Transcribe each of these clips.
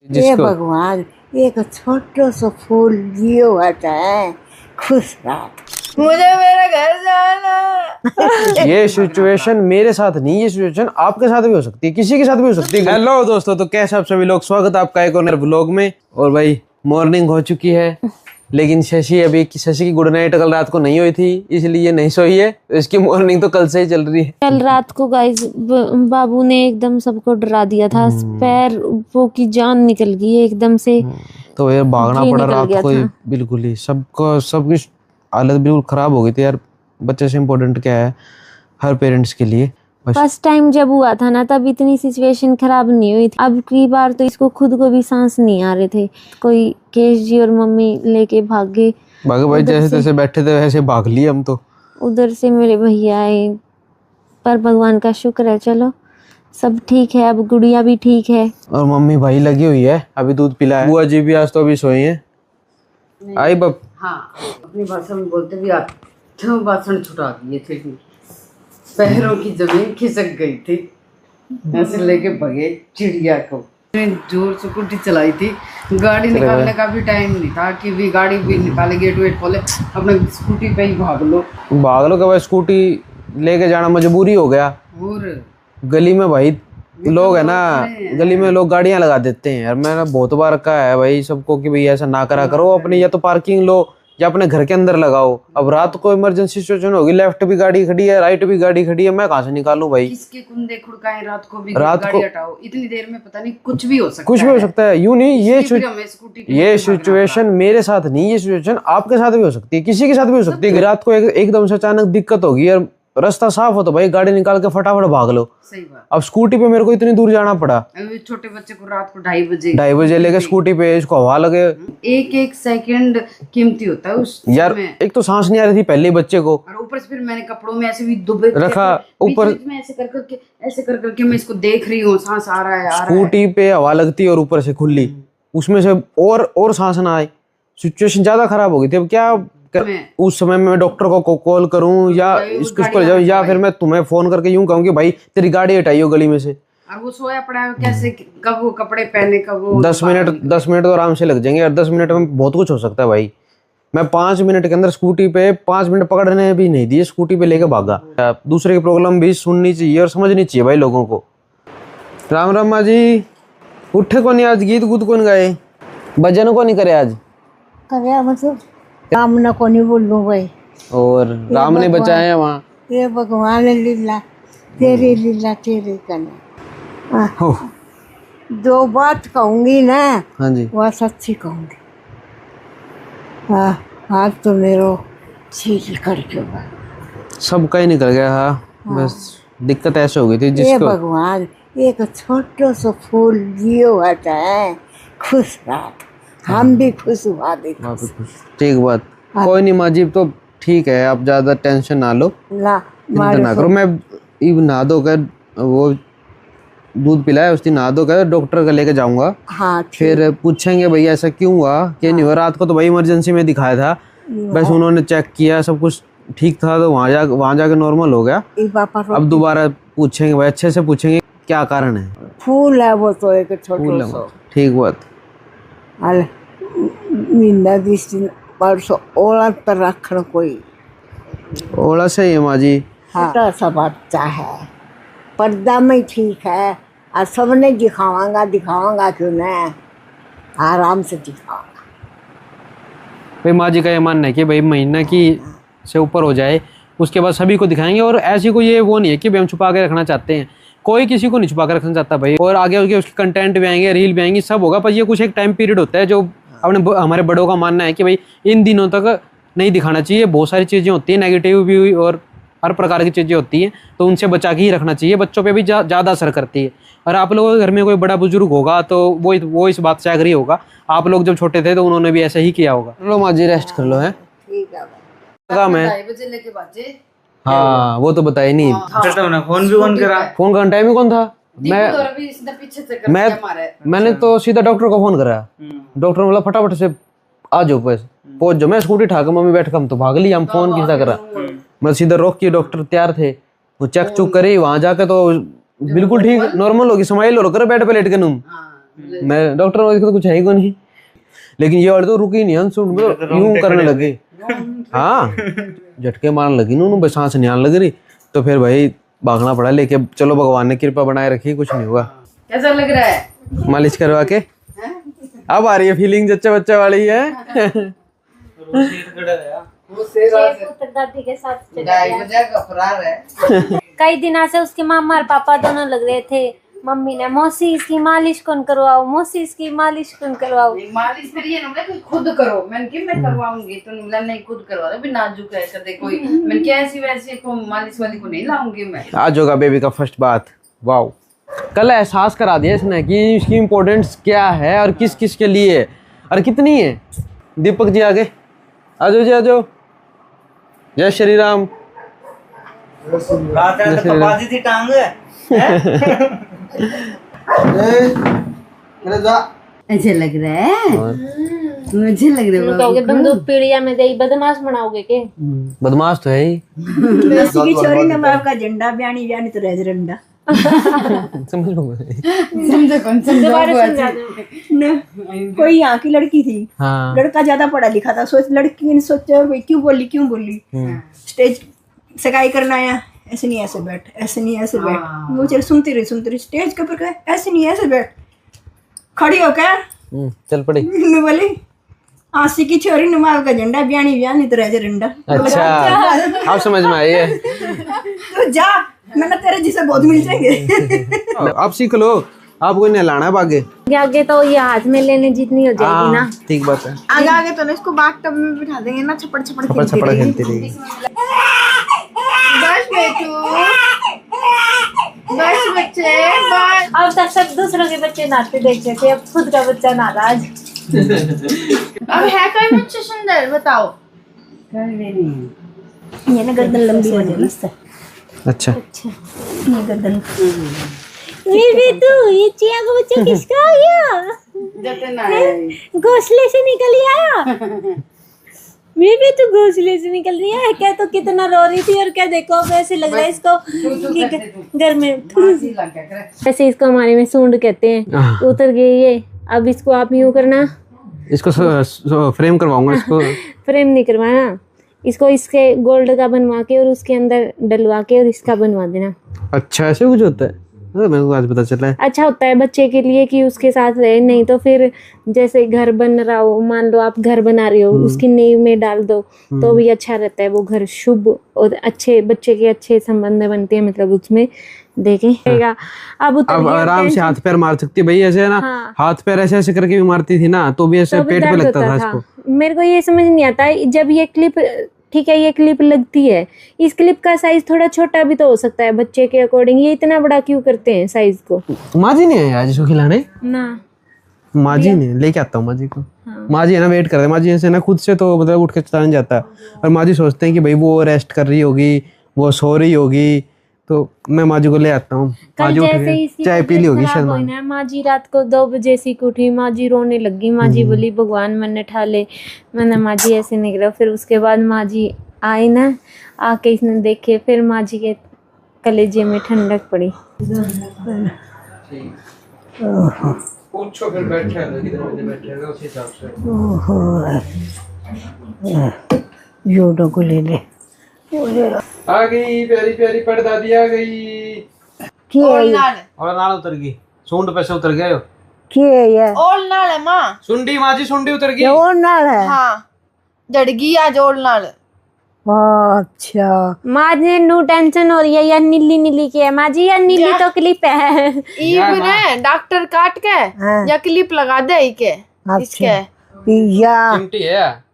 ये भगवान एक छोटो सो फूल जियो होता है खुश रात मुझे मेरा घर जाना। ये सिचुएशन मेरे साथ नहीं, ये सिचुएशन आपके साथ भी हो सकती है, किसी के साथ भी हो सकती है। हेलो दोस्तों, तो कैसे आप सभी लोग, स्वागत है आपका एक और नए व्लॉग में। और भाई मॉर्निंग हो चुकी है, लेकिन शशि की गुड नाइट कल रात को नहीं हुई थी, इसलिए नहीं सोई है। इसकी मॉर्निंग तो कल से ही चल रही है। कल रात को गाइस बाबू ने एकदम सबको डरा दिया था। पैर वो की जान निकल गई है एकदम से। तो यार भागना जी पड़ा निकल रात गया को, था। बिल्कुल ही सबको सब कुछ हालत बिल्कुल खराब हो गई थी यार। बच्चे से इम्पोर्टेंट क्या है हर पेरेंट्स के लिए। फर्स्ट टाइम जब हुआ था ना, तब इतनी सिचुएशन खराब नहीं हुई थी। अब की बार तो इसको खुद को भी सांस नहीं आ रहे थे। कोई केश जी और मम्मी लेके भागे भाई, जैसे तैसे बैठे थे वैसे भाग लिए हम तो। उधर से मेरे भैया आए, पर भगवान का शुक्र है, चलो सब ठीक है। अब गुड़िया भी ठीक है और मम्मी भाई लगी हुई है, अभी दूध पिलाया। बुआ जी भी आज तो अभी सोई हैं। आई बप। हाँ, अपनी भाषा में बोलते भी आप क्यों भाषण छुटा दिए थे। पैरों की जमीन खिसक गई थी, ऐसे लेके भगे चिड़िया को। जोर से कुटी चलाई थी, गाड़ी निकालने का भी टाइम नहीं था कि भी गाड़ी भी निकाले, गेट वेट खोले, अपने स्कूटी पे ही भाग लो क्या भाई, स्कूटी लेके जाना मजबूरी हो गया। और गली में भाई लोग है ना, गली में लोग गाड़ियां लगा देते हैं यार। मैंने बहुत बार कहा है भाई सबको कि भाई ऐसा ना करा करो, अपनी या तो पार्किंग लो या अपने घर के अंदर लगाओ। अब रात को इमरजेंसी सिचुएशन होगी, लेफ्ट भी गाड़ी खड़ी है, राइट भी गाड़ी खड़ी है, मैं कहाँ से निकालूं भाई। किसके कुंदे खुड़काएं रात को भी, रात गाड़ी को हटाओ, इतनी देर में पता नहीं कुछ भी हो सकता है। कुछ भी हो सकता है, यूं नहीं। ये स्कूटी सिचुएशन मेरे साथ नहीं, ये सिचुएशन आपके साथ भी हो सकती है, किसी के साथ भी हो सकती है। रात को एकदम से अचानक दिक्कत होगी यार, रास्ता साफ हो तो भाई गाड़ी निकाल के फटाफट भाग लो। सही बात। अब स्कूटी पे मेरे को इतनी दूर जाना पड़ा, अभी छोटे बच्चे को रात को 2:30 बजे लेके स्कूटी पे, इसको हवा लगे। एक एक सेकंड कीमती होता है उस यार समय। एक तो सांस नहीं आ रही थी पहले बच्चे को, और ऊपर से फिर मैंने कपड़ों में ऐसे भी दुबे रखा ऊपर, में ऐसे कर करके मैं इसको देख रही हूँ, सांस आ रहा है, आ रहा है। स्कूटी पे हवा लगती है और ऊपर से खुली, उसमें से और सांस ना आए, सिचुएशन ज्यादा खराब हो गई थी। अब क्या उस समय मैं डॉक्टर को कॉल करूं या इसको ले जाऊं, या फिर मैं तुम्हें फोन करके यूं कहूं कि भाई तेरी गाड़ी हटाइयो गली में से। और वो सोया पड़ा है, कैसे कब वो कपड़े पहने, कब वो 10 मिनट तो आराम से लग जाएंगे यार। 10 मिनट में बहुत कुछ हो सकता है भाई। मैं 5 मिनट के अंदर स्कूटी पे 5 मिनट पकड़ने भी नहीं दिए, स्कूटी पे लेके भागा। दूसरे की प्रॉब्लम भी सुननी चाहिए और समझनी चाहिए भाई लोगों को। राम राम माँ जी, उठे को नहीं आज, गीत गुद कौन गाए, भजन को नहीं करे आज करे, मतलब राम न को नहीं बोलूं भाई, और राम ने बचाए हैं वहाँ। ये भगवान लीला तेरी लीला तेरे करना। जो बात कहूंगी ना, हाँ जी, वह सच्ची कहूंगी। आज तो मेरो सील करके सबका ही निकल गया। हाँ बस दिक्कत ऐसे हो गई थी ये जिसको। भगवान एक छोटो सो फूल जियो होता है खुश रात, हम भी खुश हुआ देखो। ठीक बात, कोई नहीं माँ जी, तो ठीक है, आप ज्यादा टेंशन ना लो, ना चिंता ना करो। मैं नहा धोकर वो दूध पिलाया, उस दिन नहा धोकर डॉक्टर का लेके जाऊंगा। हाँ, फिर पूछेंगे भैया ऐसा क्यों हुआ, क्या नहीं हुआ। रात को तो भाई इमरजेंसी में दिखाया था, बस उन्होंने चेक किया, सब कुछ ठीक था, तो वहाँ जाके नॉर्मल हो गया। अब दोबारा पूछेंगे भाई, अच्छे से पूछेंगे क्या कारण है। फूल है वो तो एक छोटो सो। ठीक बात। परसों ओला पर रखना कोई ओला सही है माँ जी। छोटा सा बच्चा है, पर्दा में ठीक है, और सबने दिखावांगा क्यों ना, आराम से दिखावांगा। भाई माँ जी का ये मानना है कि भाई महीना की से ऊपर हो जाए उसके बाद सभी को दिखाएंगे। और ऐसी कोई ये वो नहीं है कि भाई हम छुपा के रखना चाहते हैं, कोई किसी को नहीं छुपा के रखना चाहता भाई। और आगे उसके कंटेंट भी आएंगे, रील भी आएंगी, सब होगा, पर ये कुछ एक टाइम पीरियड होता है जो हमारे बड़ों का मानना है कि भाई इन दिनों तक नहीं दिखाना चाहिए। बहुत सारी चीज़ें होती हैं नेगेटिव भी और हर प्रकार की चीज़ें होती हैं, तो उनसे बचा के ही रखना चाहिए। बच्चों पे भी ज़्यादा असर करती है। और आप लोगों के घर में कोई बड़ा बुजुर्ग होगा तो वो इस बात से एग्री होगा। आप लोग जब छोटे थे तो उन्होंने भी ऐसा ही किया होगा। लो माँ जी रेस्ट कर लो, है ठीक है काम है। 2:30 बजे लेके बाजे। हाँ वो तो बताया नहीं। फोन भी ऑन करा, फोन का टाइम ही कौन था। मैंने तो सीधा डॉक्टर को फोन करा, डॉक्टर बोला फटाफट से आ जाओ, पहुंच जाओ। मैं स्कूटी ठाकर मम्मी बैठ कर हम तो भाग लिया, हम फोन किसा करा। मैं सीधा रोक के, डॉक्टर तैयार थे, वो चेक चुक करे, वहां जाके तो बिल्कुल ठीक नॉर्मल होगी, स्माइल और कर बेड पे लेट के नुम मैं डॉक्टर वाले तो कुछ है ही को नहीं, लेकिन ये वाले तो रुकी नहीं, अनसुन मतलब यूं करने लगे। हाँ झटके मारने लगी ना उन्होंने, सांस नहीं आने लग रही, तो फिर भाई भागना पड़ा लेके। चलो भगवान ने कृपा बनाए रखी, कुछ नहीं हुआ। कैसा लग रहा है मालिश करवा के अब आ रही है फीलिंग, जच्चा बच्चा वाली है। वो सेवा से दादी के साथ चले गाय गया। बजा का फरार है। कई दिनों से उसके मामा और पापा दोनों लग रहे थे, मम्मी ने मौसी इसकी मालिश कौन करवाओ, मौसी इसकी मालिश कौन करवाओ। मालिश फिर ये ना कि खुद करो, मैंने कि मैं करवाऊंगी, तो बोला नहीं खुद करवा दो, भी नाजुक है कदे कोई, मैंने क्या ऐसी वैसी को मालिश वाली को नहीं लाऊंगी मैं। आज होगा बेबी का फर्स्ट बात। वाओ, कल एहसास करा दिया इसने कि इसकी इम्पोर्टेंस क्या है और किस किस के लिए है और कितनी है। दीपक जी आगे आ जाओ जी, आ जाओ। जय श्री राम। रात में तो कपा दी थी टांग। अच्छा लग रहा है, मुझे लग रहा है। कहोगे बंदूक पीड़िया में दे बदमाश बनाओगे के? बदमाश तो है ही। वैसी की छोरी ने बाप का झंडा ब्यानी ब्यानी तो रह रंडा। समझ लो समझो कौन दोबारा समझा दो। न कोई यहाँ की लड़की थी, हाँ। लड़का ज्यादा पढ़ा लिखा था, सोच लड़की ने सोचा भाई क्यों बोली स्टेज सगाई करना आया, ऐसे नहीं ऐसे बैठ, ऐसे नहीं ऐसे बैठ। वो चल सुनती रही स्टेज के ऊपर कहे ऐसे नहीं ऐसे बैठ, खड़ी होकर चल पड़ी। बोली आसी की छोरी नुमाव का झंडा ब्यानी ब्यानी तो रह रंडा। अच्छा आप समझ में आई है। तो जा, मैंने तेरे जिसे बहुत मिल जाएंगे। आप सीख लो, आपको नहलाना है आगे। आगे तो ये हाथ में लेने जितनी हो जाएगी ना। ठीक बात है। आगे आगे तो ना इसको बाथ टब में बिठा देंगे ना, छपड़ छपड़ छपड़ छपड़ खेलती रहेगी। बस बेटू, बस बच्चे बस। अब तक सब दूसरों के बच्चे नहाते देखते थे, अब खुद का बच्चा नहा आज। अब है कोई बच्चे सुंदर बताओ। ये ना गर्दन लंबी बनेगी इससे। अच्छा ये गर्दन मेरे तो ये चिया का बच्चा किसका आ गया? जते ना है। घोंसले से निकल आया। मेरे तो घोंसले से निकल रही है क्या? तो कितना रो रही थी और क्या देखो अब ऐसे लग रहा है इसको कि घर में ऐसी लग क्या करे। ऐसे इसको हमारे में सूंड कहते हैं। उतर गई ये, अब इसको आप यूं करना, इसको फ्रेम करवाऊंगा इसको। फ्रेम नहीं करवाना इसको, इसके गोल्ड का बनवा के और उसके अंदर डलवा के और इसका बनवा देना। अच्छा ऐसे कुछ होता है? मेरे को आज पता चला है। अच्छा होता है बच्चे के लिए कि उसके साथ रहे, नहीं तो फिर जैसे घर बन रहा हो, मान लो आप घर बना रहे हो, उसकी नींव में डाल दो तो भी अच्छा रहता है वो घर, शुभ और अच्छे बच्चे के अच्छे संबंध बनते हैं, मतलब उसमें देखेगा। अब आराम से हाथ पैर मार सकती है भाई, ऐसे है ना। हाँ। हाथ पैर ऐसे ऐसे करके भी मारती थी ना, तो भी ऐसे तो भी पेट पे दर्द लगता होता था इसको। मेरे को ये समझ नहीं आता जब ये क्लिप, ठीक है ये क्लिप लगती है, इस क्लिप का साइज थोड़ा छोटा भी तो हो सकता है बच्चे के अकॉर्डिंग, ये इतना बड़ा क्यों करते हैं साइज को? माँ जी नहीं है आज इसको खिलाने? ना माँ जी नहीं, लेके आता हूँ माँ जी को। माँ जी है ना वेट कर रहे, माँ जी ऐसे ना खुद से तो मतलब उठ के चला नहीं जाता, और माँ जी सोचते हैं कि भाई वो रेस्ट कर रही होगी, वो सो रही होगी, तो मैं माँ जी को ले आता हूँ। माँ कल जी उठ जैसे गए, इसकी चाय पी ली होगी तबीयत शायद खराब हुई माँ। ना, माँ जी रात को 2 बजे सी उठी, माँ जी रोने लगी, माँ जी बोली भगवान मन ठा ले, मैंने माँ जी ऐसे निकला। फिर उसके बाद माँ जी आए ना, आके इसने देखे, फिर माँ जी के कलेजे में ठंडक पड़ी। पूछो फिर बैठे उस हिसाब से। जोड़ों को ले ले। आ गई प्यारी प्यारी परदादी आ गई। और नाल उतर गई, सूंड पे से उतर गए हो। नाल है माँ, सुंडी माँ जी सुंडी उतर गई। और नाल है। हाँ जड़गी आज और नाल। अच्छा माँ जी नो टेंशन हो रही है, या नीली नीली की है माँ जी, या नीली तो क्लिप है। डॉक्टर काट के या क्लिप लगा दे के इसके या चिमटी है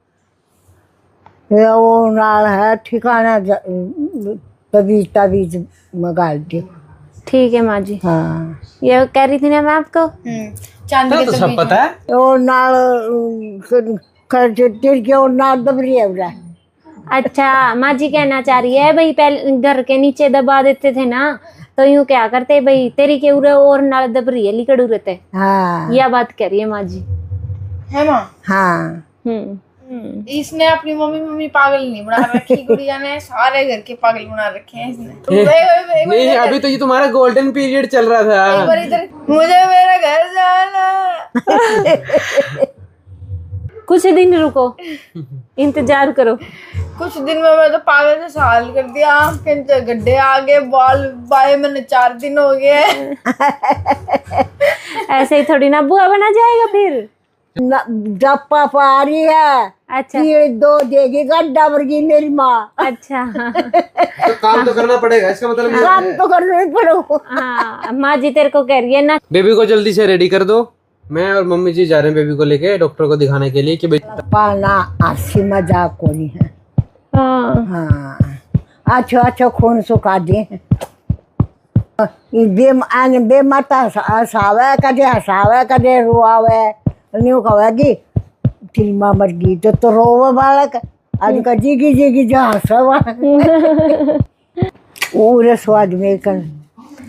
ये वो नाल है ठिकाना तबीज तबीज मंगा दे। ठीक है माँ जी। हाँ ये कह रही थी ना मैं आपको। तो सब पता है। और नाल खर्चे के और नाल दब रही है। अच्छा माँ जी कहना चाह रही है भाई पहले घर के नीचे दबा देते थे ना, तो यूं क्या करते भाई तेरी के उरे और नाल दब रही है लिकड़ उड़ते। हाँ यह बात कह रही है माँ जी। है माँ। हाँ इसने अपनी मम्मी मम्मी पागल नहीं बना रखी, गुड़िया ने सारे घर के पागल बना रखे हैं इसने। नहीं अभी तो ये तुम्हारा गोल्डन पीरियड चल रहा था। एक बार इधर, मुझे मेरा घर जाना। कुछ दिन रुको, इंतजार करो। कुछ दिन में मैं तो पागल से साल कर दिया, आंखें से गड्ढे आ गए, बाल बाए मैंने 4 दिन हो गए। ऐसे ही थोड़ी ना बुआ बना जाएगा फिर। जब पापा आ रही है अच्छा ये 2 देगी गड्ढा वर्गी मेरी माँ। अच्छा तो काम तो करना पड़ेगा, इसका मतलब ये काम तो करना ही पड़ेगा। हाँ माँ जी तेरे को कह रही है ना। बेबी को जल्दी से रेडी कर दो। मैं और मम्मी जी जा रहे हैं बेबी को लेके डॉक्टर को दिखाने के लिए कि भाई पाना हंसी मजाक को नहीं है। हाँ हाँ अच्छा अच्छा खून सुखा दे बेमाता हसावे कदे हसावे कदे रुआवे न्यू कहेगी फिल्मा मर गई तो रोवे बालक आज का जीगी जीगी जो हंसवा पूरे स्वाद में कर।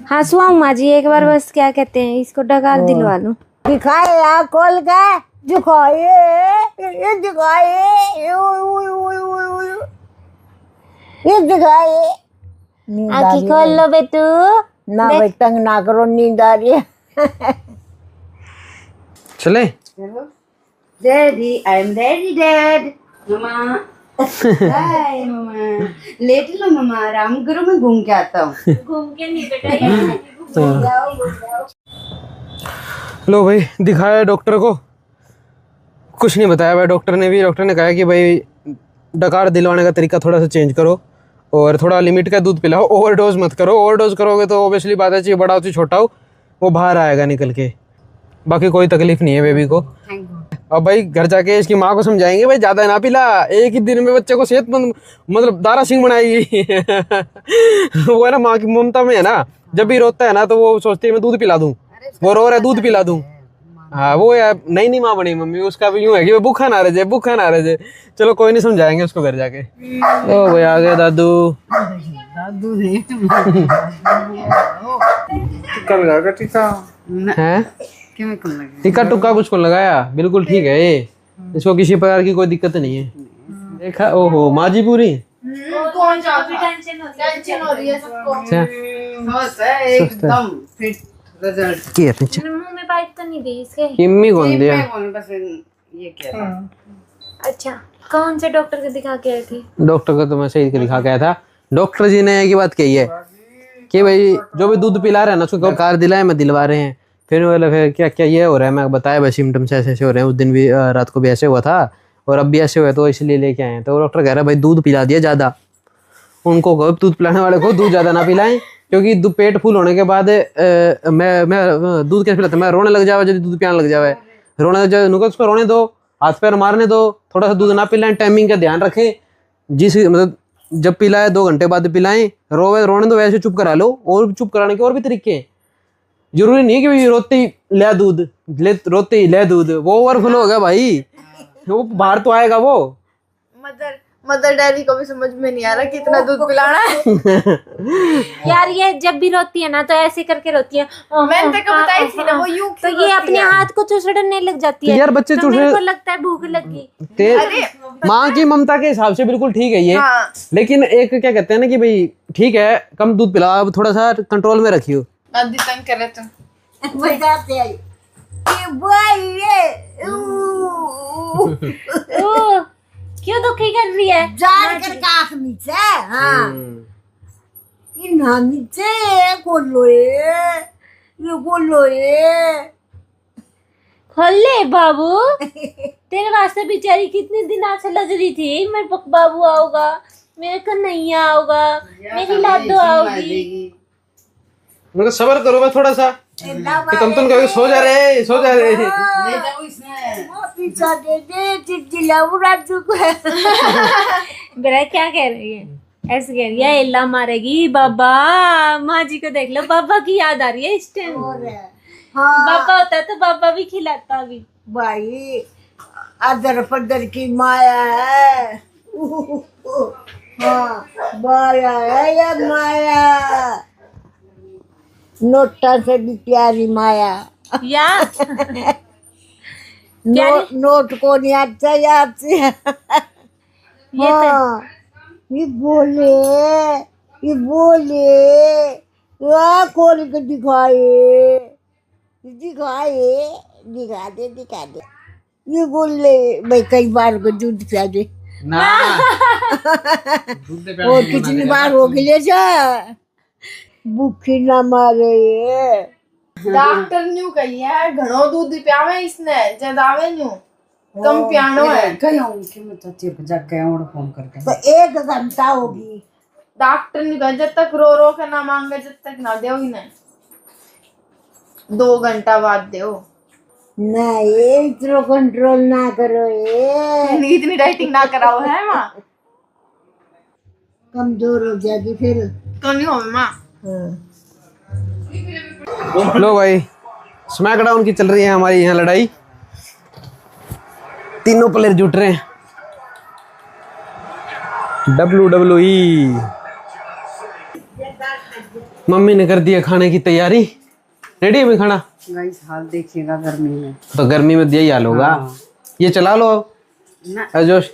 हाँ सुहाऊ माँ जी एक बार बस क्या कहते हैं इसको डकार दिलवा लो। दिखाए या खोल के दिखाए ये दिखाए ये दिखाए आँखें खोल लो बेटू। ना भाई तंग ना करो नींद आ रही है। चले। Daddy I am ready dad. Mamma hi mamma, लेट लो मम्मा, आराम करो, मैं घूम के आता हूँ। घूम के नहीं बेटा लो भाई दिखाया डॉक्टर को, कुछ नहीं बताया भाई डॉक्टर ने भी। डॉक्टर ने कहा कि भाई डकार दिलवाने का तरीका थोड़ा सा चेंज करो और थोड़ा लिमिट का दूध पिलाओ, ओवरडोज मत करो। ओवरडोज करोगे तो ऑब्वियसली बात है, चाहे बड़ा हो चाहे छोटा हो वो बाहर आएगा निकल के। बाकी कोई तकलीफ नहीं है बेबी को। अब भाई घर जाके इसकी माँ को समझाएंगे भाई ज़्यादा ना पिला, एक ही दिन में बच्चे को सेहतमंद मतलब दारा सिंह बनाएगी। वो है ना माँ की ममता में है ना, जब भी रोता है ना तो वो सोचती है मैं दूध पिला दूँ, वो रो रहा है दूध पिला दूँ। हाँ वो यार नई नहीं माँ बनी मम्मी, उसका भी यूँ है कि वो भूखा ना रह जाए, भूखा ना रह जाए। चलो कोई नहीं समझाएंगे उसको घर जाके। ओ भाई आ गए दादू। दादू ने टीका लगाएगा टीका। हैं क्यों कम लगे? टिक्का टुक्का कुछ को लगाया, बिल्कुल ठीक है ये, इसको किसी प्रकार की कोई दिक्कत नहीं है। देखा ओहो माँ जी पूरी कौन सा टेंशन हो रही है सबको। अच्छा बस है एकदम फिट रिजल्ट। क्या पीछे मुंह में पाइप तो नहीं दी इसके। किम्मी कौन दिया? बस ये क्या अच्छा कौन से डॉक्टर को दिखा के आए थे? डॉक्टर को तो मैं सही दिखा के आया था। डॉक्टर जी ने एक ही बात कही है कि भाई जो भी दूध पिला रहा है ना उसको कार दिलाए मैं दिलवा रहे हैं। फिर बोले फिर क्या क्या ये हो रहा है, मैं बताया भाई सिम्टम्स ऐसे ऐसे हो रहे हैं, उस दिन भी रात को भी ऐसे हुआ था और अब भी ऐसे हुआ तो इसलिए लेके आए हैं। तो डॉक्टर कह रहा है भाई दूध पिला दिया ज़्यादा, उनको कहो दूध पिलाने वाले को दूध ज़्यादा ना पिलाएं, क्योंकि पेट फुल होने के बाद मैं दूध कैसे पिलाता, मैं रोने लग जावा जब दूध पिलाने लग जावे, रोने लग जाए उनको उसको रोने दो, हाथ पैर मारने दो, थोड़ा सा दूध ना पिलाएं, टाइमिंग का ध्यान रखें। जिस मतलब जब पिलाए 2 घंटे बाद पिलाएं, रोने दो, वैसे चुप करा लो। और चुप कराने के और भी तरीके हैं, जरूरी नहीं कि भाई रोते ही ले दूध, रोते ही ले दूध, वो ओवरफ्लो हो गया भाई, वो बाहर तो आएगा वो। मदर डैडी को भी समझ में नहीं आ रहा कितना दूध पिलाना है। यार ये जब भी रोती है ना तो ऐसे करके रोती है। मैंने तेरे को बताई थी ना वो यूं तो ये अपने हाथ को चूसड़ने लग जाती है। यार बच्चे तो मेरे को लगता है भूख लगी। माँ की ममता के हिसाब से बिल्कुल ठीक है ये। हाँ। लेकिन एक क्या कहते हैं ना कि भाई ठीक है कम दूध पिलाओ, अब थोड़ा सा कंट्रोल में रखियो। दादी तंग करे तुम बजाते हैं ये भाई ये ओह, क्यों दुखी कर रही है? जार कर काख नीचे हाँ ये ना नीचे खोलो ये खोलो ये खोल ले बाबू। तेरे वास्ते बेचारी कितने दिन से लग रही थी मेरे बाबू आओगा, मेरे कन्हैया आओगा, मेरी लाडो आओगी। मतलब सब्र करो मैं थोड़ा सा, कि तुम कभी सो जा रहे सो जा रहे। ले जाओ इसमें पीछा दे दे चिड़चिड़ा उड़ा चुका है। बेटा क्या कह रही है? ऐसे कह रही है एल्ला मारेगी बाबा। माँ जी को देख लो, बाबा की याद आ रही है इस टाइम। हाँ बाबा होता तो बाबा भी खिलाता अभी। भाई अदर पदर की माया है। हाँ माया है या माया, नोटा से भी प्यारी माया। या नोट को नहीं आता याद से। हाँ, ये बोले खोल के दिखा दे। ये बोले भाई कई बार को दूध पिला दे ना और कितनी बार हो गई जा भूखी ना मारे ये। डॉक्टर न्यू कही है घणो दूध पियावे इसने ज्यादावे न्यू कम पियानो है। कहीं हूँ कि मैं तो तेरे को जाग गया और फोन करके तो 1 घंटा होगी। डॉक्टर ने कहा जब तक रो के ना मांगे जब तक ना दो ही नहीं 2 घंटा बाद दो। नहीं इतना कंट्रोल ना करो ये इतनी डाइटिंग ना कराओ है माँ कमजोर हो जाएगी फिर। तो नहीं हो माँ। लो भाई स्मैकडाउन की चल रही है हमारी यहाँ लड़ाई। तीनों प्लेयर जुट रहे हैं। WWE। मम्मी ने कर दिया खाने की तैयारी। रेडी है खाना? गाइस हाल देखिएगा गर्मी में। तो गर्मी में यही हाल होगा। ये चला लो ना एडजस्ट।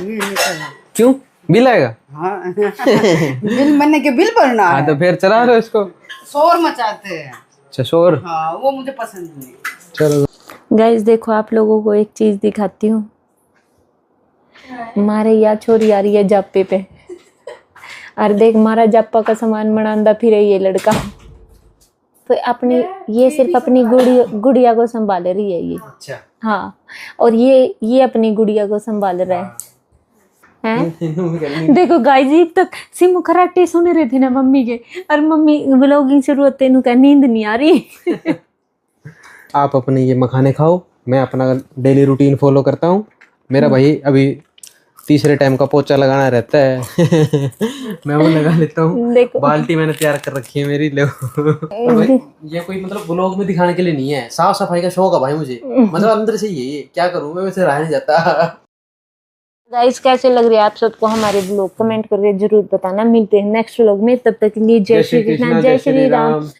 ये नहीं चला। क्यों बिल आएगा? हाँ बिल बनने के बिल भरना हाँ है। तो फिर चला लो इसको। शोर मचाते हैं। अच्छा शोर। हाँ वो मुझे पसंद नहीं। चलो गाइस देखो आप लोगों को एक चीज दिखाती हूँ। मारे या छोरी आ रही है जाप्पे पे और देख मारा जाप्पा का सामान बनांदा फिर ये लड़का तो अपनी ये सिर्फ अपनी गुड़िया को संभाल रही है ये। अच्छा हाँ और ये अपनी गुड़िया को संभाल रहा है। देखो गाइस एक तक सिमू खराटे सुन रहे थे ना मम्मी के और मम्मी व्लॉगिंग शुरू होते नु नींद नहीं आ रही। आप अपने ये मखाने खाओ, मैं अपना डेली रूटीन फॉलो करता हूँ। मेरा भाई अभी तीसरे टाइम का पोछा लगाना रहता है मैं वो लगा लेता हूँ। देखो बाल्टी मैंने तैयार कर रखी है मेरी। लो भाई, ये कोई मतलब ब्लॉग में दिखाने के लिए नहीं है, साफ सफाई का शौक है भाई मुझे। मतलब अंदर से ही है, क्या करूँ मैं, वैसे रहा नहीं जाता। गाइस कैसे लग रही है आप सबको हमारे ब्लॉग कमेंट करके जरूर बताना। मिलते हैं नेक्स्ट व्लॉग में, तब तक के लिए जय श्री कृष्ण जय श्री राम।